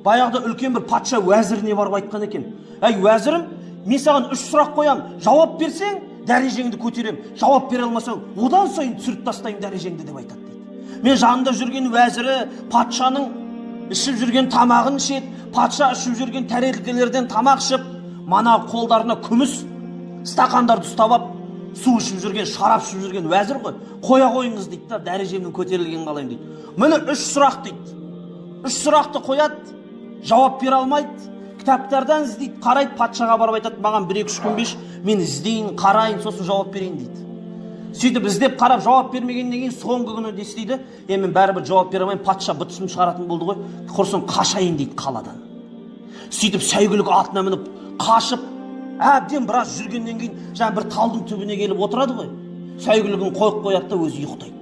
Баяғыда үлкен бір патша уәзіріне барып айтқан екен: әй уәзірім, мен саған 3 сұрақ қоям, жауап берсең дәрежеңді көтерем, жауап бере алмасаң одан сайын түсіріп тастаймын дәрежеңді деп айтады дейді. Мен жанында жүрген уәзірі патшаның ішіп жүрген тамағын ішеді, патша ішіп жүрген тәрелкелерден тамақ ішіп, мана қолдарына күміс стақандарды ұстап алып су ішіп жүрген, шарап ішіп жүрген уәзір ғой. Қоя қойыңыз дейді да, дәрежемнің көтерілгенін қалаймын дейді. Міне 3 сұрақ дейді. 3 сұрақты қояды, жауап бере алмайды, кітаптардан іздейді, қарайды, патшаға барып айтады: маған 1-2 күн беш, мен іздейін, қарайын, сосын жауап берейін дейді. Сөйтіп іздеп қарап жауап бермегеннен кейін соңғы күні не істейді? Мен бәрібір жауап бере алмаймын, патша бытысын шығаратын болды ғой, құрсын қашайын дейді қаладан. Сөйтіп сәйгүлік атына мініп қашып, әбден біраз жүргеннен кейін жаңа бір талдың түбіне келіп отырады ғой. Сәйгүлігін қойып қояды да өзі ұйықтайды.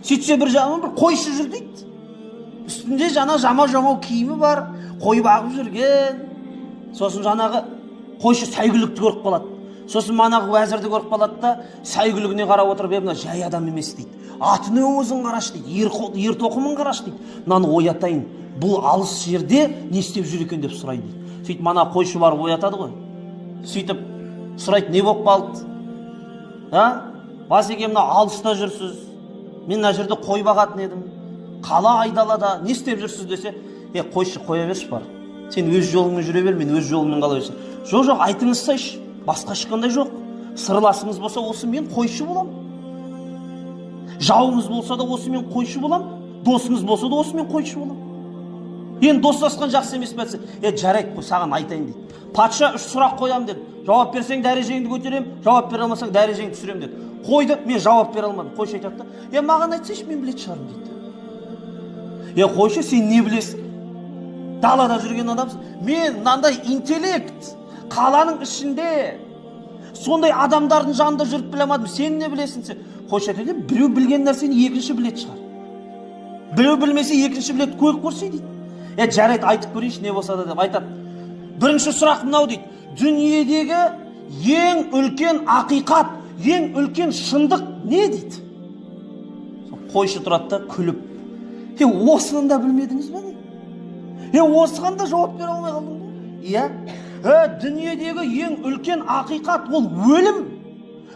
Сөйтсе бір жағынан бір қойшы жүр дейді. Үстінде жаңа жама-жамау киімі бар, қой бағып жүрген. Сосын жаңағы қойшы сәйгүлікті көріп қалады. Сосын манағы уәзірді көріп қалады да, сәйгүлігіне қарап отырып: мына жай адам емес дейді. Атының өзін қарашы дейді, ер тоқымын қарашы дейді. Мынаны оятайын, бұл алыс жерде не істеп жүр екен деп сұрайын дейді. Сөйтіп мана қойшы барып оятады ғой. Сөйтіп сұрайды: не болып қалды? Басеке, мына алыста жүрсіз, мен мына жерде қой бағатын едім, қала айдалада не істеп жүрсіз десе: қойшы, қоя берші, бар, сен өз жолыңмен жүре бер, мен өз жолыммен қала берсем. Жоқ, айтыңыз сайшы, басқа ешқандай жоқ. Сырласыңыз болса осы мен қойшы болам, жауыңыз болса да осы мен қойшы болам, досыңыз болса да осы мен қойшы болам. Енді достасқан жақсы емес пе десе: жарайды, қой, саған айтайын дейді. Патша 3 сұрақ қоям деді. Жауап берсең дәрежеңді көтерем, жауап бере алмасаң дәрежеңді түсірем деді. Қойды, мен жауап бере алмадым. Қойшы айтады да: маған айтсайшы, мен білетін шығармын дейді. Қойшы, сен не білесің? Далада жүрген адамсың. Мен мынандай интеллект, қаланың ішінде сондай адамдардың жанында жүріп біле алмадым. Сен не білесің? Қойшы айтады: біреу білген нәрсені екінші білетін шығар. Біреу білмесе екінші біледі, көріп көрсе дейді. Жарайды, айтып көрейінші, не болса да деп айтады. Бірінші сұрақ мынау дейді: дүниедегі ең үлкен ақиқат, ең үлкен шындық не дейді? Қойшы тұрады да күліп: осыны да білмедіңіз бе? Осыған да жауап бере алмай қалдың ба? Дүниедегі ең үлкен ақиқат ол өлім,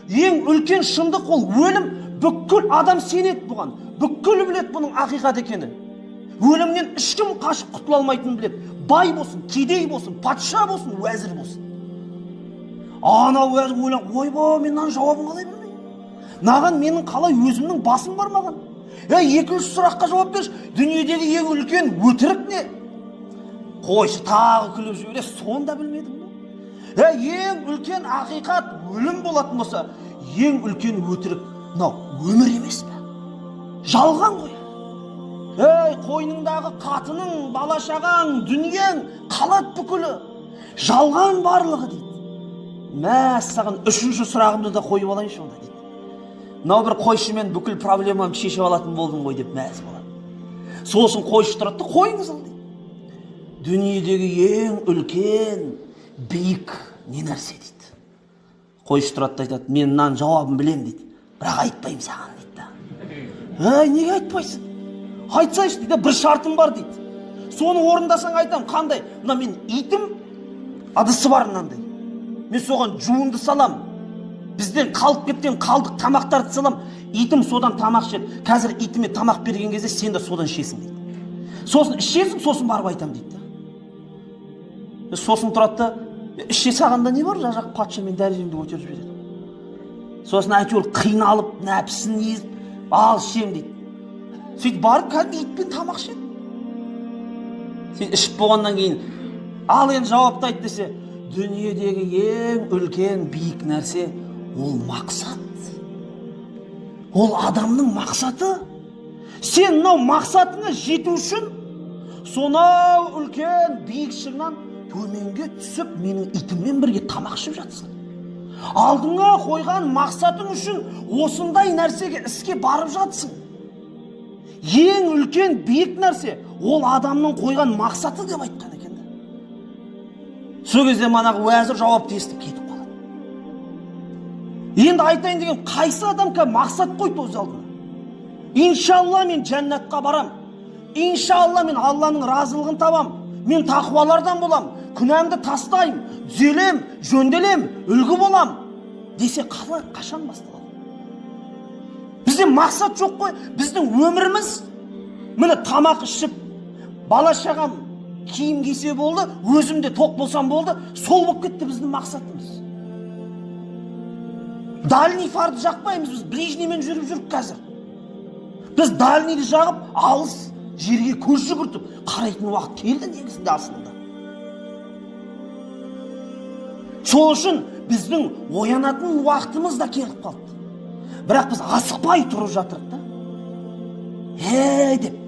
ең үлкен шындық ол өлім. Бүкіл адам сенеді бұған, бүкіл біледі бұның ақиқат екені. Өлімнен ешкім қашып құтыла алмайтынын біледі. Бай болсын, кедей болсын, патша болсын, уәзір болсын. Ана уәзір ойлап: ойбай, мен мынаның жауабын қалай білмеймін? Маған менің қалай өзімнің басым бар маған? Екінші сұраққа жауап берші. Дүниедегі ең үлкен өтірік не? Қойшы тағы күліп жібере: сонда білмедім бе? Ең үлкен ақиқат өлім болатын болса, ең үлкен өтірік мынау өмір емес пе? Жалған ғой. Қойныңдағы қатының, балашағаң, дүниең қалады бүкілі. Жалған барлығы дейді. Саған 3-ші сұрағымды да қойып алайыншы онда дейді. Мынау бір қойшымен бүкіл проблемамды шешіп алатын болдың ғой деп мәз болады. Сосын қойшы тұрады да: қойыңыз ал дейді. Дүниедегі ең үлкен биік не нәрсе дейді. Қойшы тұрады да айтады: мен мынаның жауабын білем дейді, бірақ айтпаймын саған дейді. Неге айтпайсың? Айтсайшы дейді. Бір шартым бар дейді. Соны орындасаң айтам. Қандай? Мына мен итім, ыдысы бар мынандай. Мен соған жуынды салам. Бізден қалып кеткен қалдық тамақтарды салам. Итім содан тамақ ішеді. Қазір итіме тамақ берген кезде сен де содан ішесің дейді. Сосын ішесің, сосын барып айтам дейді. Сосын тұрады да: іше сағанда не бар? Жақ патша мен дәрежемді көтеріп жібереді. Сосын әйтеуір қиналып, нәпсін езіп, ал ішем дейді. Сөйтіп барып кәдімгі итпен тамақ ішеді. Сен ішіп болғаннан кейін ал енді жауапты айт десе: дүниедегі ең үлкен биік нәрсе ол мақсат. Ол адамның мақсаты. Сен мынау мақсатыңа жету үшін сонау үлкен биік шыңнан төменге түсіп менің итіммен бірге тамақ ішіп жатсың. Алдыңа қойған мақсатың үшін осындай нәрсеге іске барып жатсың. Ең үлкен биік нәрсе ол адамның қойған мақсаты деп айтқан екен. Сол кезде манағы уәзір жауапты естіп кетіп қалады. Енді айтайын деген, қайсы адам мақсат қойды өз алдына? Иншалла мен жәннатқа барам. Иншалла мен Алланың разылығын табам. мен тақуалардан болам, күнәмді тастайым, түзелем, жөнделем, үлгі болам десе қалай, қашан басталады? Бізде мақсат жоқ қой. Біздің өміріміз міне тамақ ішіп, бала шағам киім кисе болды, өзім де тоқ болсам болды, сол болып кетті біздің мақсатымыз. Дальний фарды жақпаймыз, біз ближниймен жүріп қазір. Біз дальнийді жағып, алыс жерге көз жүгіртіп қарайтын уақыт келді негізінде асылында. Сол үшін біздің оянатын уақытымыз да келіп қалды. Бірақ біз асықпай тұрып жатырық та. Деп